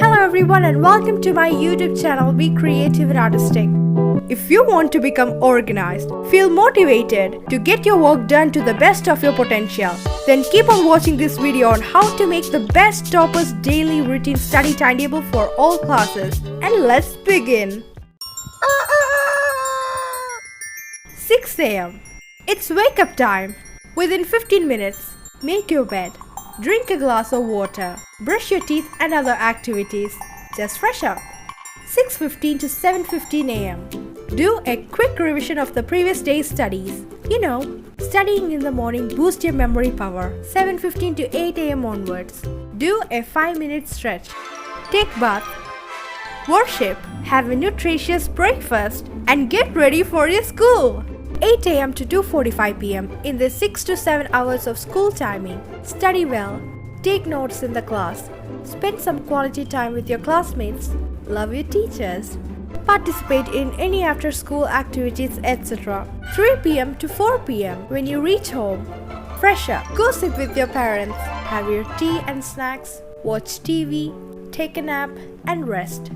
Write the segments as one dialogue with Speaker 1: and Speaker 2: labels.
Speaker 1: Hello everyone and welcome to my YouTube channel Be Creative and Artistic. If you want to become organized, feel motivated to get your work done to the best of your potential, then keep on watching this video on how to make the best toppers daily routine study timetable for all classes. And let's begin. 6 a.m. It's wake up time. Within 15 minutes, make your bed. Drink a glass of water, brush your teeth and other activities. Just fresh up. 6:15 to 7:15 a.m. Do a quick revision of the previous day's studies. Studying in the morning boosts your memory power. 7:15 to 8 a.m. onwards. Do a 5-minute stretch. Take bath. Worship. Have a nutritious breakfast and get ready for your school. 8 a.m. to 2:45 p.m. in the 6 to 7 hours of school timing. Study well. Take notes in the class. Spend some quality time with your classmates. Love your teachers. Participate in any after-school activities, etc. 3 p.m. to 4 p.m. when you reach home. Fresh up. Go sit with your parents. Have your tea and snacks. Watch TV. Take a nap and rest.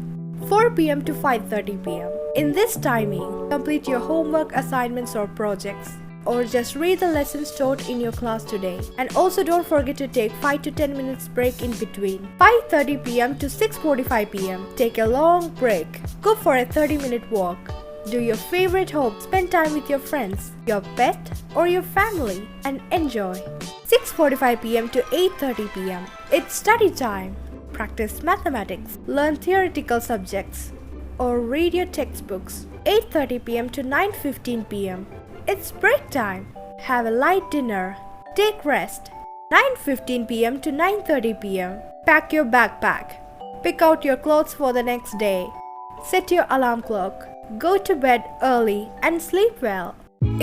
Speaker 1: 4 p.m. to 5:30 p.m. In this timing, complete your homework assignments or projects, or just read the lessons taught in your class today. And also don't forget to take 5 to 10 minutes break in between. 5:30 p.m. to 6:45 p.m. Take a long break. Go for a 30-minute walk. Do your favorite hobby. Spend time with your friends, your pet, or your family and enjoy. 6:45 p.m. to 8:30 p.m. It's study time. Practice mathematics, learn theoretical subjects, or read your textbooks. 8:30 p.m. to 9:15 p.m. It's break time. Have a light dinner. Take rest. 9:15 p.m. to 9:30 p.m. Pack your backpack. Pick out your clothes for the next day. Set your alarm clock. Go to bed early and sleep well.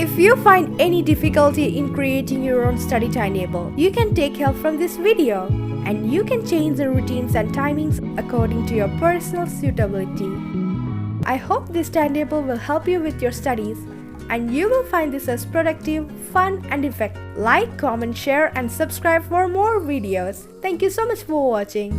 Speaker 1: If you find any difficulty in creating your own study timetable, you can take help from this video. And you can change the routines and timings according to your personal suitability. I hope this timetable will help you with your studies and you will find this as productive, fun and effective. Like, comment, share and subscribe for more videos. Thank you so much for watching.